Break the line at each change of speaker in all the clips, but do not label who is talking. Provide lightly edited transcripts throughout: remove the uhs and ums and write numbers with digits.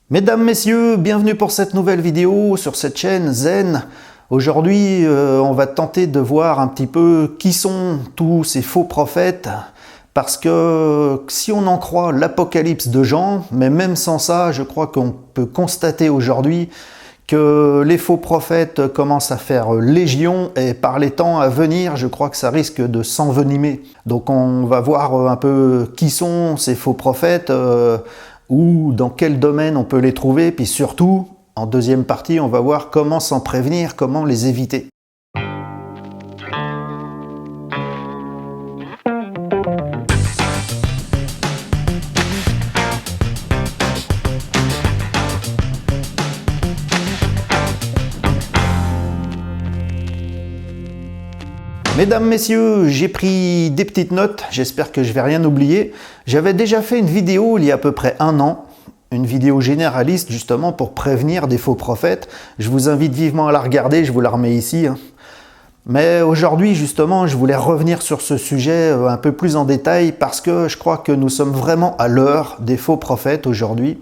Mesdames, messieurs, bienvenue pour cette nouvelle vidéo sur cette chaîne Zen. Aujourd'hui, on va tenter de voir un petit peu qui sont tous ces faux prophètes, parce que si on en croit l'Apocalypse de Jean, mais même sans ça, je crois qu'on peut constater aujourd'hui que les faux prophètes commencent à faire légion, et par les temps à venir, je crois que ça risque de s'envenimer. Donc on va voir un peu qui sont ces faux prophètes, ou dans quel domaine on peut les trouver, puis surtout, en deuxième partie, on va voir comment s'en prévenir, comment les éviter. Mesdames, messieurs, j'ai pris des petites notes, j'espère que je vais rien oublier. J'avais déjà fait une vidéo il y a à peu près un an, une vidéo généraliste justement pour prévenir des faux prophètes. Je vous invite vivement à la regarder, je vous la remets ici. Mais aujourd'hui justement, je voulais revenir sur ce sujet un peu plus en détail parce que je crois que nous sommes vraiment à l'heure des faux prophètes aujourd'hui.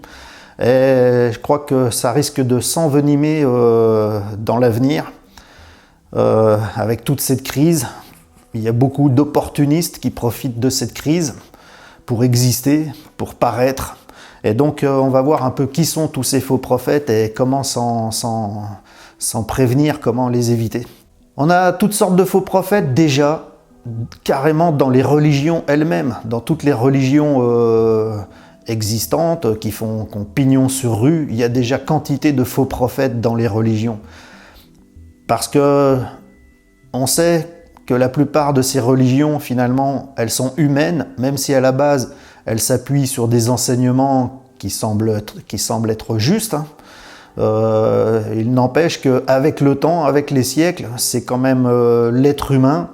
Et je crois que ça risque de s'envenimer dans l'avenir. Avec toute cette crise, il y a beaucoup d'opportunistes qui profitent de cette crise pour exister, pour paraître. Et donc on va voir un peu qui sont tous ces faux prophètes et comment s'en prévenir, comment les éviter. On a toutes sortes de faux prophètes déjà, carrément dans les religions elles-mêmes, dans toutes les religions existantes qui ont pignon sur rue. Il y a déjà quantité de faux prophètes dans les religions. Parce que on sait que la plupart de ces religions, finalement, elles sont humaines, même si à la base, elles s'appuient sur des enseignements qui semblent être justes. Il n'empêche qu'avec le temps, avec les siècles, c'est quand même l'être humain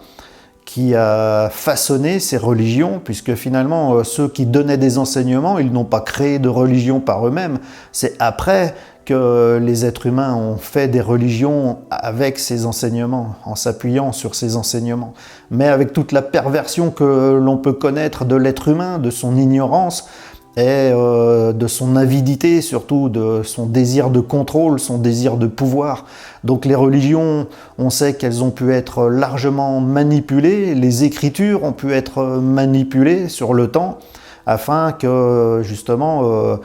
qui a façonné ces religions, puisque finalement, ceux qui donnaient des enseignements, ils n'ont pas créé de religion par eux-mêmes. C'est après que les êtres humains ont fait des religions avec ces enseignements, en s'appuyant sur ces enseignements. Mais avec toute la perversion que l'on peut connaître de l'être humain, de son ignorance et de son avidité, surtout de son désir de contrôle, son désir de pouvoir. Donc les religions, on sait qu'elles ont pu être largement manipulées, les écritures ont pu être manipulées sur le temps, afin que justement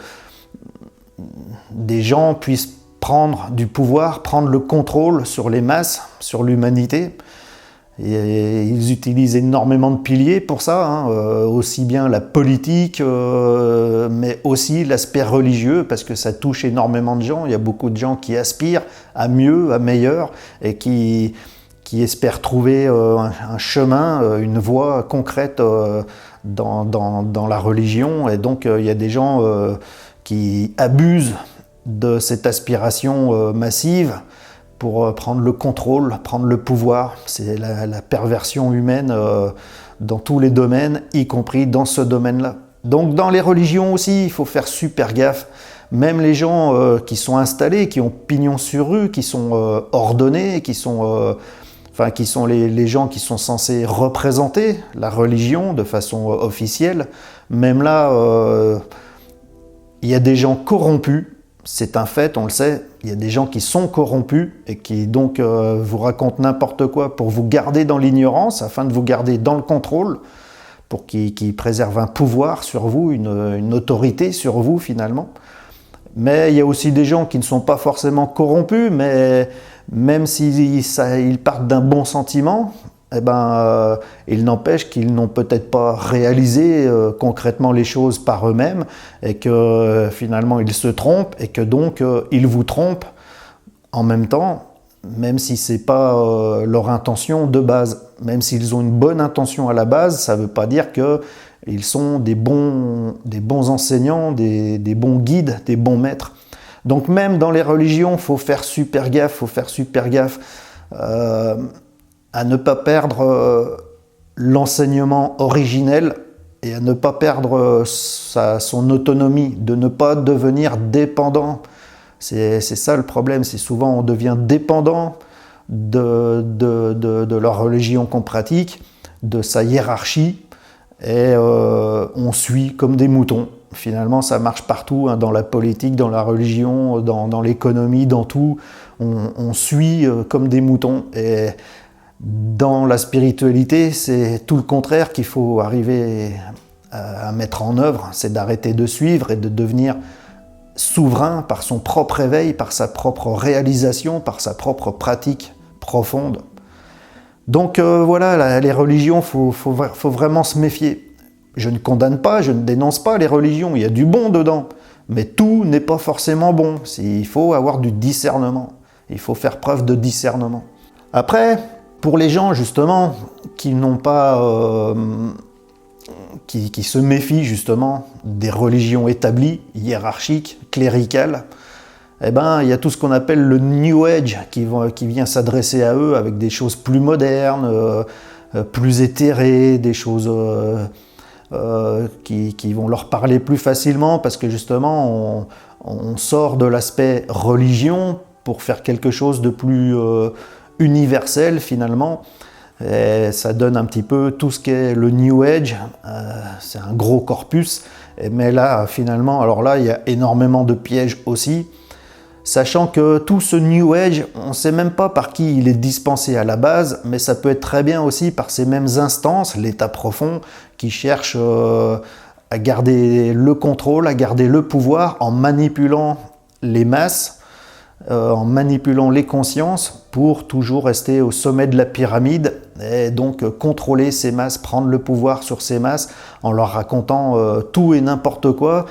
des gens puissent prendre du pouvoir, prendre le contrôle sur les masses, sur l'humanité. Et ils utilisent énormément de piliers pour ça, aussi bien la politique, mais aussi l'aspect religieux, parce que ça touche énormément de gens. Il y a beaucoup de gens qui aspirent à mieux, à meilleur, et qui espèrent trouver un chemin, une voie concrète dans la religion. Et donc il y a des gens qui abusent de cette aspiration massive pour prendre le contrôle, prendre le pouvoir. C'est la perversion humaine dans tous les domaines, y compris dans ce domaine-là. Donc dans les religions aussi, il faut faire super gaffe. Même les gens qui sont installés, qui ont pignon sur rue, qui sont ordonnés, qui sont les gens qui sont censés représenter la religion de façon officielle, même là, il y a des gens corrompus. C'est un fait, on le sait, il y a des gens qui sont corrompus et qui donc vous racontent n'importe quoi pour vous garder dans l'ignorance, afin de vous garder dans le contrôle, pour qu'ils préservent un pouvoir sur vous, une autorité sur vous finalement. Mais il y a aussi des gens qui ne sont pas forcément corrompus, mais même s'ils partent d'un bon sentiment, il n'empêche qu'ils n'ont peut-être pas réalisé concrètement les choses par eux-mêmes, et que finalement ils se trompent, et que donc ils vous trompent en même temps, même si ce n'est pas leur intention de base. Même s'ils ont une bonne intention à la base, ça ne veut pas dire qu'ils sont des bons enseignants, des bons guides, des bons maîtres. Donc même dans les religions, il faut faire super gaffe, à ne pas perdre l'enseignement originel, et à ne pas perdre son autonomie, de ne pas devenir dépendant. C'est ça le problème, c'est souvent on devient dépendant de la religion qu'on pratique, de sa hiérarchie, et on suit comme des moutons. Finalement, ça marche partout, hein, dans la politique, dans la religion, dans l'économie, dans tout. On suit comme des moutons. Et dans la spiritualité, c'est tout le contraire qu'il faut arriver à mettre en œuvre. C'est d'arrêter de suivre et de devenir souverain par son propre éveil, par sa propre réalisation, par sa propre pratique profonde. Donc voilà, les religions, faut vraiment se méfier. Je ne condamne pas, je ne dénonce pas les religions, il y a du bon dedans, mais tout n'est pas forcément bon. Il faut avoir du discernement, il faut faire preuve de discernement. Après, pour les gens justement qui n'ont pas, qui se méfient justement des religions établies, hiérarchiques, cléricales, eh ben, il y a tout ce qu'on appelle le New Age qui vient s'adresser à eux avec des choses plus modernes, plus éthérées, des choses qui vont leur parler plus facilement parce que justement on sort de l'aspect religion pour faire quelque chose de plus universel finalement. Et ça donne un petit peu tout ce qu'est le New Age, c'est un gros corpus, mais là finalement, alors là il y a énormément de pièges aussi. Sachant que tout ce New Age, on ne sait même pas par qui il est dispensé à la base, mais ça peut être très bien aussi par ces mêmes instances, l'état profond, qui cherchent à garder le contrôle, à garder le pouvoir en manipulant les masses, en manipulant les consciences pour toujours rester au sommet de la pyramide et donc contrôler ces masses, prendre le pouvoir sur ces masses en leur racontant tout et n'importe quoi.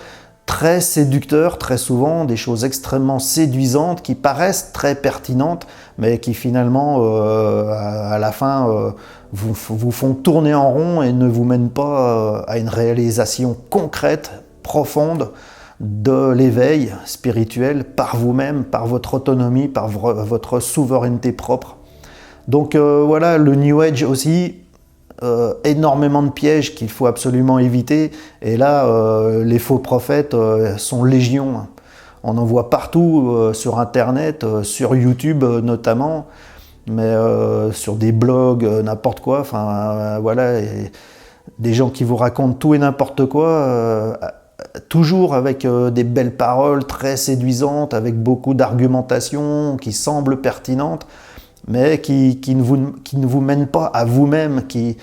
Très séducteurs, très souvent, des choses extrêmement séduisantes qui paraissent très pertinentes, mais qui finalement, à la fin, vous font tourner en rond et ne vous mènent pas à une réalisation concrète, profonde de l'éveil spirituel par vous-même, par votre autonomie, par votre souveraineté propre. Donc voilà, le New Age aussi, énormément de pièges qu'il faut absolument éviter. Et là, les faux prophètes sont légion. On en voit partout sur Internet, sur YouTube notamment, mais sur des blogs, n'importe quoi. Enfin, voilà, et des gens qui vous racontent tout et n'importe quoi, toujours avec des belles paroles très séduisantes, avec beaucoup d'argumentation qui semblent pertinentes, mais qui ne vous mènent pas à vous-même, qui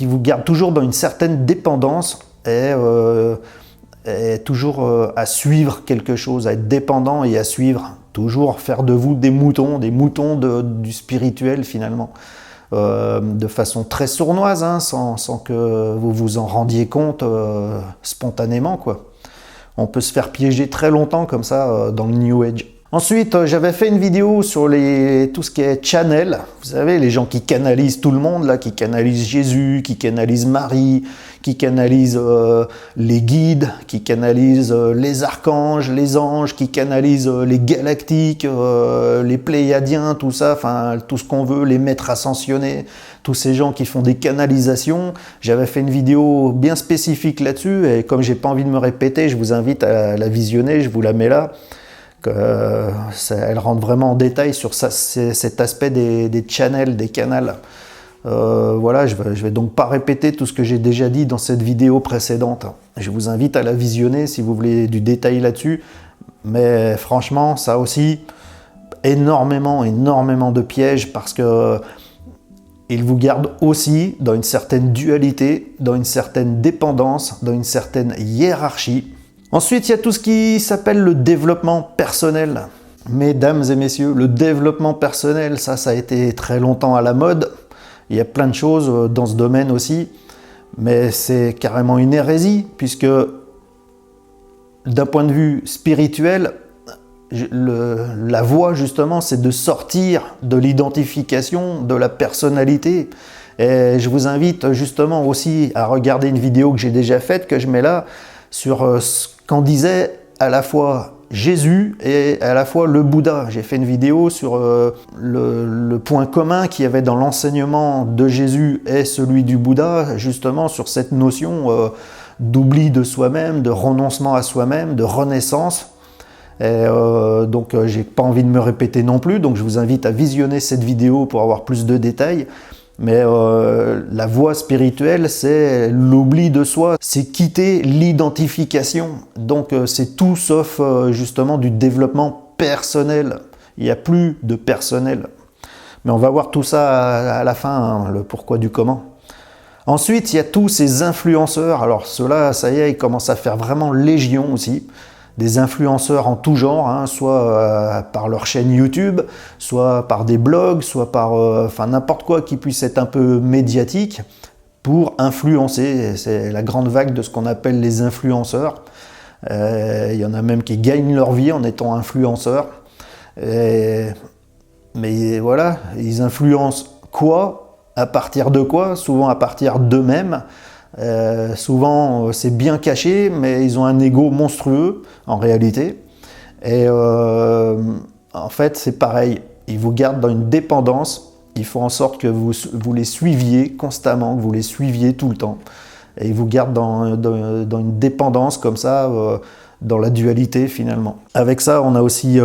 vous gardent toujours dans une certaine dépendance et toujours à suivre quelque chose, à être dépendant et à suivre, toujours faire de vous des moutons du spirituel finalement, de façon très sournoise, hein, sans que vous vous en rendiez compte spontanément, quoi. On peut se faire piéger très longtemps comme ça dans le New Age. Ensuite, j'avais fait une vidéo sur tout ce qui est channel. Vous savez, les gens qui canalisent tout le monde, là, qui canalisent Jésus, qui canalisent Marie, qui canalisent les guides, qui canalisent les archanges, les anges, qui canalisent les galactiques, les pléiadiens, tout ça, enfin tout ce qu'on veut, les maîtres ascensionnés, tous ces gens qui font des canalisations. J'avais fait une vidéo bien spécifique là-dessus et comme j'ai pas envie de me répéter, je vous invite à la visionner, je vous la mets là. Elle rentre vraiment en détail sur cet aspect des channels, des canals. Voilà, je vais donc pas répéter tout ce que j'ai déjà dit dans cette vidéo précédente. Je vous invite à la visionner si vous voulez du détail là-dessus. Mais franchement, ça aussi, énormément de pièges parce que il vous garde aussi dans une certaine dualité, dans une certaine dépendance, dans une certaine hiérarchie. Ensuite, il y a tout ce qui s'appelle le développement personnel. Mesdames et messieurs, le développement personnel, ça a été très longtemps à la mode. Il y a plein de choses dans ce domaine aussi, mais c'est carrément une hérésie, puisque d'un point de vue spirituel, la voie justement, c'est de sortir de l'identification, de la personnalité. Et je vous invite justement aussi à regarder une vidéo que j'ai déjà faite, que je mets là, sur ce qu'en disait à la fois Jésus et à la fois le Bouddha. J'ai fait une vidéo sur le point commun qu'il y avait dans l'enseignement de Jésus et celui du Bouddha, justement sur cette notion d'oubli de soi-même, de renoncement à soi-même, de renaissance. Et donc j'ai pas envie de me répéter non plus, donc je vous invite à visionner cette vidéo pour avoir plus de détails. Mais la voie spirituelle, c'est l'oubli de soi, c'est quitter l'identification. Donc c'est tout sauf justement du développement personnel. Il n'y a plus de personnel. Mais on va voir tout ça à la fin, hein, le pourquoi du comment. Ensuite, il y a tous ces influenceurs. Alors ceux-là, ça y est, ils commencent à faire vraiment légion aussi. Des influenceurs en tout genre, hein, soit par leur chaîne YouTube, soit par des blogs, soit par n'importe quoi qui puisse être un peu médiatique pour influencer. C'est la grande vague de ce qu'on appelle les influenceurs. Il y en a même qui gagnent leur vie en étant influenceurs. Mais voilà, ils influencent quoi? À partir de quoi? Souvent à partir d'eux-mêmes. Souvent c'est bien caché, mais ils ont un ego monstrueux en réalité. Et en fait c'est pareil, ils vous gardent dans une dépendance. Il faut en sorte que vous les suiviez constamment, que vous les suiviez tout le temps. Et ils vous gardent dans une dépendance comme ça, dans la dualité finalement. Avec ça, on a aussi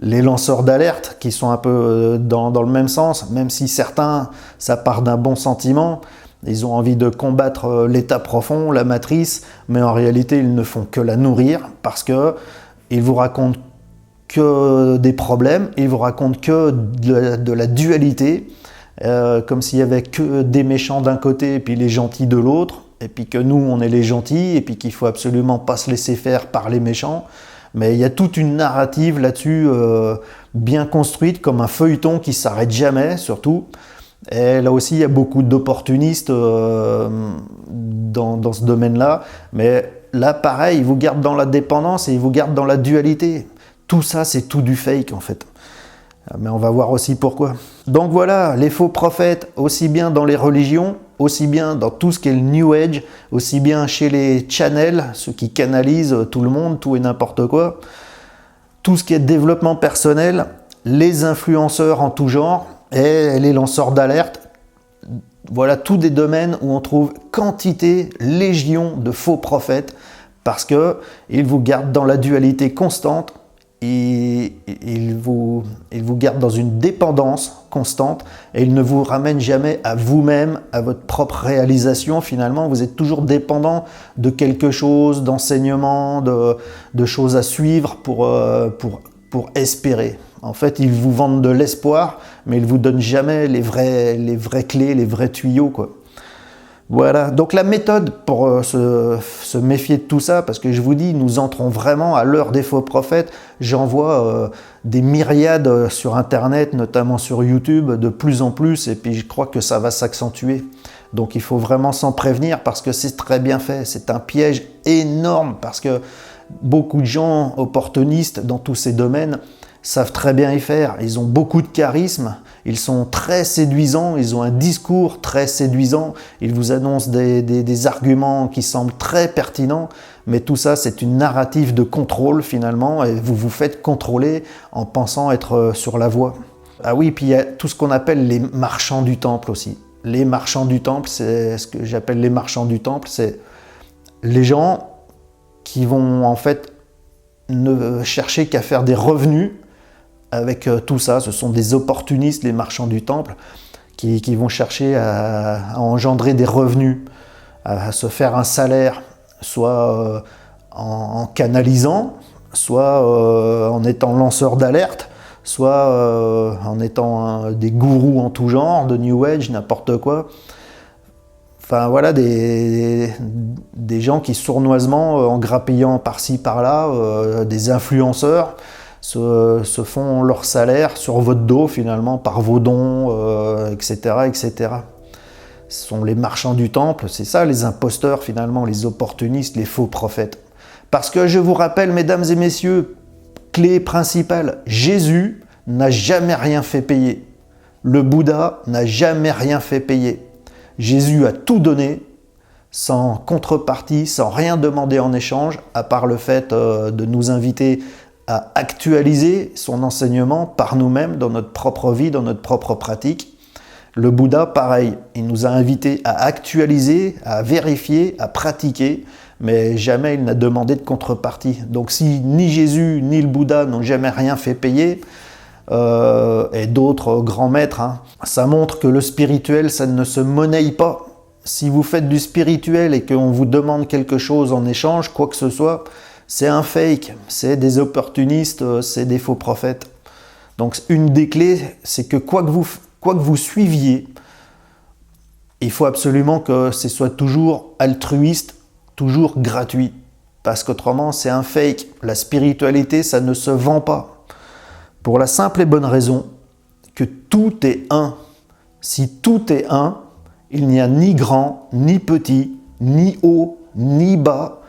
les lanceurs d'alerte qui sont un peu dans le même sens, même si certains, ça part d'un bon sentiment. Ils ont envie de combattre l'état profond, la matrice, mais en réalité, ils ne font que la nourrir parce qu'ils vous racontent que des problèmes, ils vous racontent que de la dualité, comme s'il y avait que des méchants d'un côté et puis les gentils de l'autre, et puis que nous, on est les gentils, et puis qu'il faut absolument pas se laisser faire par les méchants. Mais il y a toute une narrative là-dessus, bien construite, comme un feuilleton qui s'arrête jamais, surtout. Et là aussi, il y a beaucoup d'opportunistes dans ce domaine-là. Mais là, pareil, ils vous gardent dans la dépendance et ils vous gardent dans la dualité. Tout ça, c'est tout du fake, en fait. Mais on va voir aussi pourquoi. Donc voilà, les faux prophètes, aussi bien dans les religions, aussi bien dans tout ce qui est le New Age, aussi bien chez les channels, ceux qui canalisent tout le monde, tout et n'importe quoi, tout ce qui est développement personnel, les influenceurs en tout genre, et les lanceurs d'alerte. Voilà tous des domaines où on trouve quantité, légion de faux prophètes parce qu'ils vous gardent dans la dualité constante, ils vous gardent dans une dépendance constante et ils ne vous ramènent jamais à vous-même, à votre propre réalisation. Finalement, vous êtes toujours dépendant de quelque chose, d'enseignement, de choses à suivre pour espérer. En fait, ils vous vendent de l'espoir, mais ils ne vous donnent jamais les vraies clés, les vrais tuyaux, quoi. Voilà, donc la méthode pour se méfier de tout ça, parce que je vous dis, nous entrons vraiment à l'heure des faux prophètes. J'en vois des myriades sur Internet, notamment sur YouTube, de plus en plus, et puis je crois que ça va s'accentuer. Donc il faut vraiment s'en prévenir, parce que c'est très bien fait. C'est un piège énorme, parce que beaucoup de gens opportunistes dans tous ces domaines savent très bien y faire. Ils ont beaucoup de charisme, ils sont très séduisants, ils ont un discours très séduisant, ils vous annoncent des arguments qui semblent très pertinents, mais tout ça c'est une narrative de contrôle finalement, et vous vous faites contrôler en pensant être sur la voie. Ah oui, puis il y a tout ce qu'on appelle les marchands du temple aussi. Les marchands du temple, c'est ce que j'appelle les marchands du temple, c'est les gens qui vont en fait ne chercher qu'à faire des revenus avec tout ça. Ce sont des opportunistes, les marchands du temple, qui vont chercher à engendrer des revenus, à se faire un salaire, soit en canalisant, soit en étant lanceur d'alerte, soit en étant des gourous en tout genre, de New Age, n'importe quoi. Enfin voilà, des gens qui sournoisement, en grappillant par-ci par-là, des influenceurs, se font leur salaire sur votre dos finalement, par vos dons, etc., etc. Ce sont les marchands du temple, c'est ça les imposteurs finalement, les opportunistes, les faux prophètes. Parce que je vous rappelle, mesdames et messieurs, clé principale, Jésus n'a jamais rien fait payer. Le Bouddha n'a jamais rien fait payer. Jésus a tout donné, sans contrepartie, sans rien demander en échange, à part le fait de nous inviter à actualiser son enseignement par nous-mêmes, dans notre propre vie, dans notre propre pratique. Le Bouddha, pareil, il nous a invités à actualiser, à vérifier, à pratiquer, mais jamais il n'a demandé de contrepartie. Donc si ni Jésus ni le Bouddha n'ont jamais rien fait payer, et d'autres grands maîtres, hein. Ça montre que le spirituel, ça ne se monnaie pas. Si vous faites du spirituel et qu'on vous demande quelque chose en échange, quoi que ce soit, c'est un fake, c'est des opportunistes, c'est des faux prophètes. Donc une des clés, c'est que quoi que vous suiviez, il faut absolument que ce soit toujours altruiste, toujours gratuit. Parce qu'autrement, c'est un fake. La spiritualité, ça ne se vend pas. Pour la simple et bonne raison que tout est un. Si tout est un, il n'y a ni grand, ni petit, ni haut, ni bas.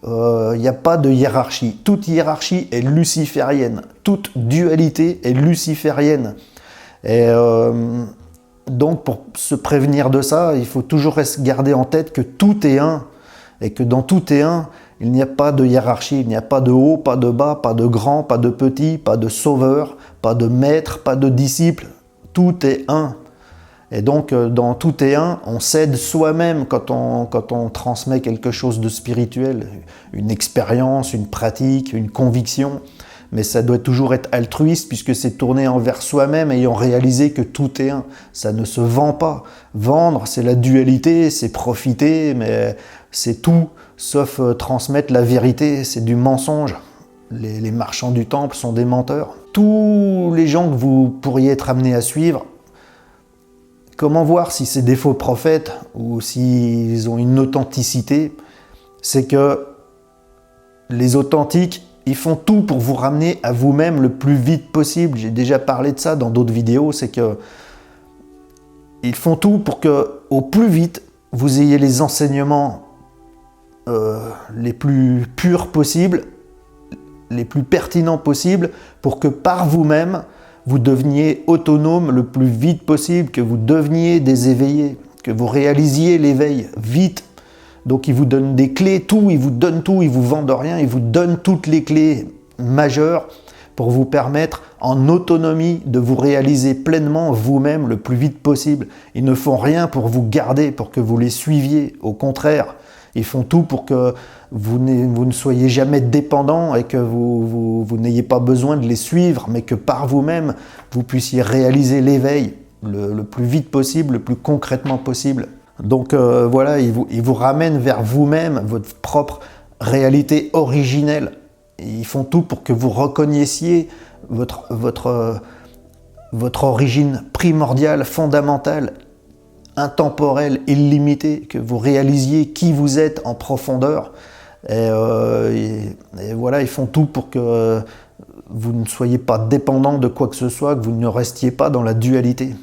Il n'y a pas de hiérarchie. Toute hiérarchie est luciférienne. Toute dualité est luciférienne. Et donc, pour se prévenir de ça, il faut toujours garder en tête que tout est un. Et que dans tout est un, il n'y a pas de hiérarchie. Il n'y a pas de haut, pas de bas, pas de grand, pas de petit, pas de sauveur, pas de maître, pas de disciple. Tout est un. Et donc, dans tout est un, on s'aide soi-même quand on transmet quelque chose de spirituel, une expérience, une pratique, une conviction. Mais ça doit toujours être altruiste puisque c'est tourné envers soi-même ayant réalisé que tout est un. Ça ne se vend pas. Vendre, c'est la dualité, c'est profiter, mais c'est tout sauf transmettre la vérité, c'est du mensonge. Les marchands du temple sont des menteurs. Tous les gens que vous pourriez être amenés à suivre, comment voir si c'est des faux prophètes ou s'ils ont une authenticité? C'est que les authentiques, ils font tout pour vous ramener à vous-même le plus vite possible. J'ai déjà parlé de ça dans d'autres vidéos, c'est que ils font tout pour que, au plus vite, vous ayez les enseignements les plus purs possibles, les plus pertinents possibles, pour que par vous-même, vous deveniez autonome le plus vite possible, que vous deveniez des éveillés, que vous réalisiez l'éveil vite. Donc ils vous donnent des clés, tout, ils vous donnent tout, ils vous vendent rien, ils vous donnent toutes les clés majeures pour vous permettre en autonomie de vous réaliser pleinement vous-même le plus vite possible. Ils ne font rien pour vous garder, pour que vous les suiviez, au contraire. Ils font tout pour que vous ne soyez jamais dépendant et que vous n'ayez pas besoin de les suivre, mais que par vous-même, vous puissiez réaliser l'éveil le plus vite possible, le plus concrètement possible. Donc voilà, ils vous ramènent vers vous-même, votre propre réalité originelle. Ils font tout pour que vous reconnaissiez votre origine primordiale, fondamentale, intemporelle, illimitée, que vous réalisiez qui vous êtes en profondeur. Et voilà, ils font tout pour que vous ne soyez pas dépendant de quoi que ce soit, que vous ne restiez pas dans la dualité.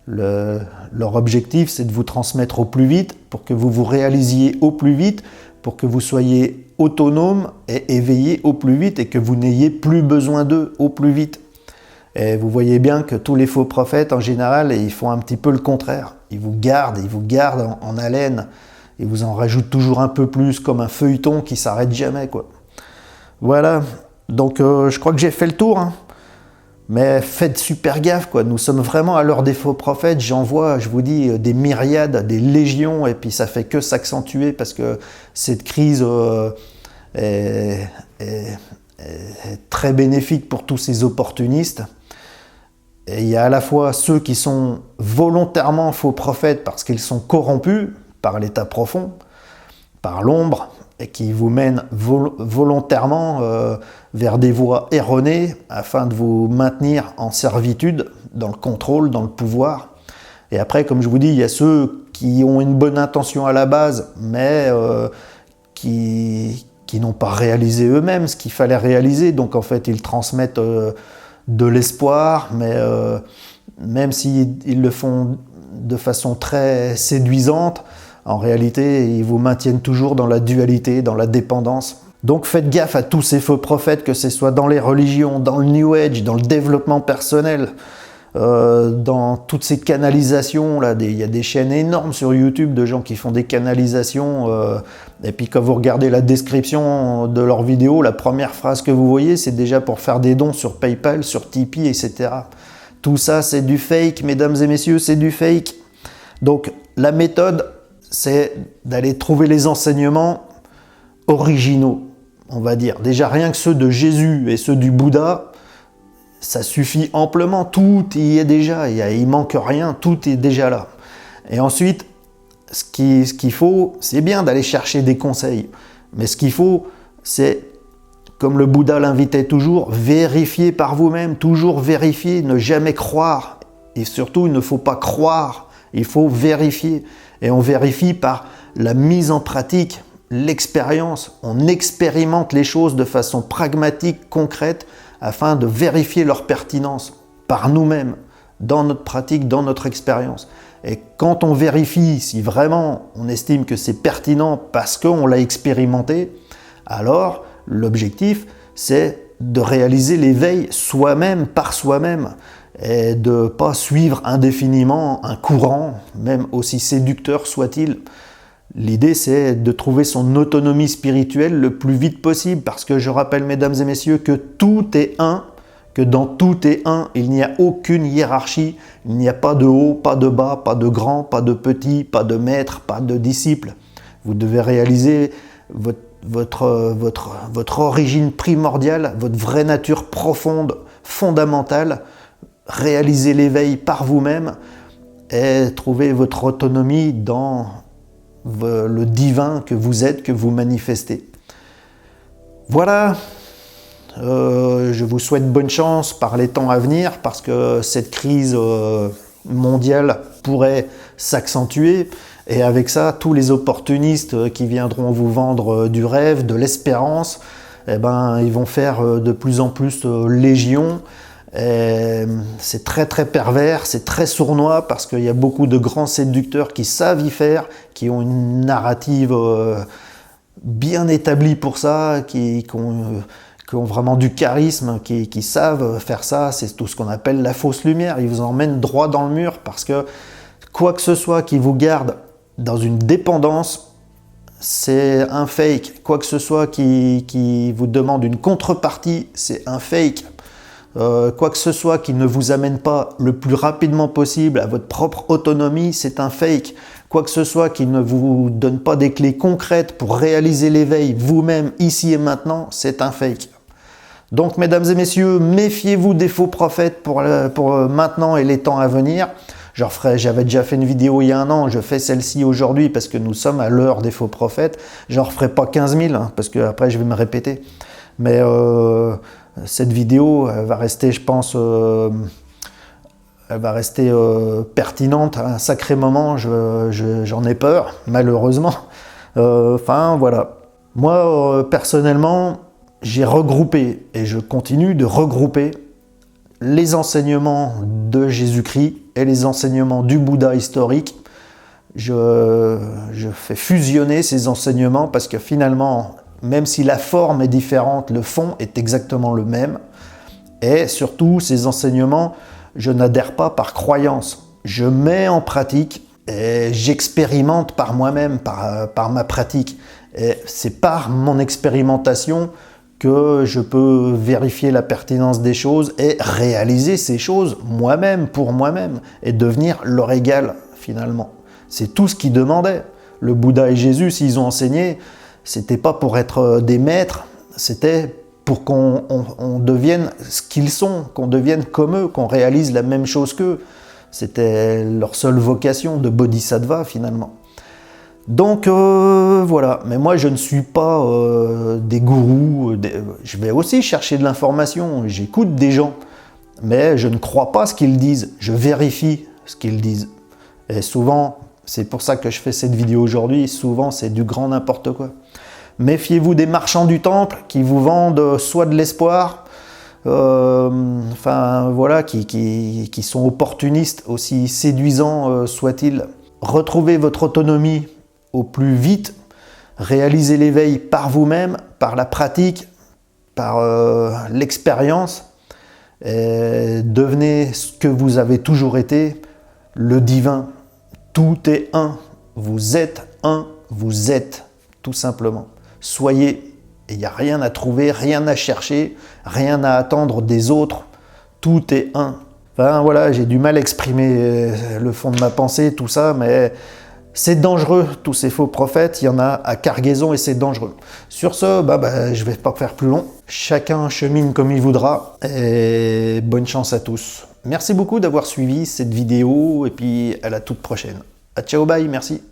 Leur objectif, c'est de vous transmettre au plus vite, pour que vous vous réalisiez au plus vite, pour que vous soyez autonome et éveillé au plus vite et que vous n'ayez plus besoin d'eux au plus vite. Et vous voyez bien que tous les faux prophètes, en général, ils font un petit peu le contraire. Ils vous gardent en haleine. Ils vous en rajoutent toujours un peu plus, comme un feuilleton qui s'arrête jamais, quoi. Voilà. Donc, je crois que j'ai fait le tour, hein. Mais faites super gaffe, quoi. Nous sommes vraiment à l'heure des faux prophètes. J'en vois, je vous dis, des myriades, des légions, et puis ça fait que s'accentuer parce que cette crise est très bénéfique pour tous ces opportunistes. Et il y a à la fois ceux qui sont volontairement faux prophètes parce qu'ils sont corrompus par l'état profond, par l'ombre, et qui vous mènent volontairement vers des voies erronées afin de vous maintenir en servitude, dans le contrôle, dans le pouvoir. Et après, comme je vous dis, il y a ceux qui ont une bonne intention à la base, mais qui n'ont pas réalisé eux-mêmes ce qu'il fallait réaliser. Donc en fait, ils transmettent de l'espoir, mais même s'ils le font de façon très séduisante, en réalité, ils vous maintiennent toujours dans la dualité, dans la dépendance. Donc faites gaffe à tous ces faux prophètes, que ce soit dans les religions, dans le New Age, dans le développement personnel, dans toutes ces canalisations. Là, il y a des chaînes énormes sur YouTube de gens qui font des canalisations. Et puis quand vous regardez la description de leurs vidéos, la première phrase que vous voyez, c'est déjà pour faire des dons sur PayPal, sur Tipeee, etc. Tout ça, c'est du fake, mesdames et messieurs, c'est du fake. Donc la méthode, c'est d'aller trouver les enseignements originaux, on va dire. Déjà, rien que ceux de Jésus et ceux du Bouddha, ça suffit amplement, tout y est déjà, il manque rien, tout est déjà là. Et ensuite, ce qu'il faut, c'est bien d'aller chercher des conseils, mais ce qu'il faut, c'est, comme le Bouddha l'invitait toujours, vérifier par vous-même, toujours vérifier, ne jamais croire. Et surtout, il ne faut pas croire, il faut vérifier. Et on vérifie par la mise en pratique, l'expérience. On expérimente les choses de façon pragmatique, concrète, afin de vérifier leur pertinence par nous-mêmes, dans notre pratique, dans notre expérience. Et quand on vérifie si vraiment on estime que c'est pertinent parce qu'on l'a expérimenté, alors l'objectif, c'est de réaliser l'éveil soi-même, par soi-même, et de ne pas suivre indéfiniment un courant, même aussi séducteur soit-il. L'idée, c'est de trouver son autonomie spirituelle le plus vite possible, parce que je rappelle, mesdames et messieurs, que tout est un, que dans tout est un, il n'y a aucune hiérarchie, il n'y a pas de haut, pas de bas, pas de grand, pas de petit, pas de maître, pas de disciple. Vous devez réaliser votre origine primordiale, votre vraie nature profonde, fondamentale, réaliser l'éveil par vous-même et trouver votre autonomie dans le divin que vous êtes, que vous manifestez. Voilà, je vous souhaite bonne chance par les temps à venir, parce que cette crise mondiale pourrait s'accentuer, et avec ça, tous les opportunistes qui viendront vous vendre du rêve, de l'espérance, eh ben, ils vont faire de plus en plus légion. C'est très très pervers, c'est très sournois, parce qu'il y a beaucoup de grands séducteurs qui savent y faire, qui ont une narrative bien établie pour ça, qui ont vraiment du charisme, qui savent faire ça. C'est tout ce qu'on appelle la fausse lumière. Ils vous emmènent droit dans le mur, parce que quoi que ce soit qui vous garde dans une dépendance, c'est un fake. Quoi que ce soit qui vous demande une contrepartie, c'est un fake. Quoi que ce soit qui ne vous amène pas le plus rapidement possible à votre propre autonomie, c'est un fake. Quoi que ce soit qui ne vous donne pas des clés concrètes pour réaliser l'éveil vous-même, ici et maintenant, c'est un fake. Donc, mesdames et messieurs, méfiez-vous des faux prophètes pour maintenant et les temps à venir. J'avais déjà fait une vidéo il y a un an, je fais celle-ci aujourd'hui parce que nous sommes à l'heure des faux prophètes. J'en referai pas 15 000, hein, parce que après je vais me répéter. Mais cette vidéo, elle va rester, je pense, elle va rester pertinente à un sacré moment. J'en ai peur, malheureusement. Enfin, voilà. Moi, personnellement, j'ai regroupé, et je continue de regrouper, les enseignements de Jésus-Christ et les enseignements du Bouddha historique. Je fais fusionner ces enseignements, parce que finalement, même si la forme est différente, le fond est exactement le même. Et surtout, ces enseignements, je n'adhère pas par croyance. Je mets en pratique et j'expérimente par moi-même, par ma pratique. Et c'est par mon expérimentation que je peux vérifier la pertinence des choses et réaliser ces choses moi-même, pour moi-même, et devenir leur égal, finalement. C'est tout ce qu'ils demandaient. Le Bouddha et Jésus, s'ils ont enseigné, c'était pas pour être des maîtres, c'était pour qu'on devienne ce qu'ils sont, qu'on devienne comme eux, qu'on réalise la même chose qu'eux. C'était leur seule vocation de bodhisattva, finalement. Donc voilà, mais moi je ne suis pas des gourous, je vais aussi chercher de l'information, j'écoute des gens, mais je ne crois pas ce qu'ils disent, je vérifie ce qu'ils disent. Et souvent, c'est pour ça que je fais cette vidéo aujourd'hui, souvent c'est du grand n'importe quoi. Méfiez-vous des marchands du temple qui vous vendent soit de l'espoir, enfin voilà, qui sont opportunistes, aussi séduisants soient-ils. Retrouvez votre autonomie au plus vite, réalisez l'éveil par vous-même, par la pratique, par l'expérience, et devenez ce que vous avez toujours été, le divin. Tout est un, vous êtes un, vous êtes, tout simplement. Soyez, et il n'y a rien à trouver, rien à chercher, rien à attendre des autres, tout est un. Enfin voilà, j'ai du mal à exprimer le fond de ma pensée, tout ça, mais c'est dangereux, tous ces faux prophètes, il y en a à cargaison et c'est dangereux. Sur ce, je ne vais pas faire plus long. Chacun chemine comme il voudra, et bonne chance à tous. Merci beaucoup d'avoir suivi cette vidéo, et puis à la toute prochaine. Ciao, bye, merci.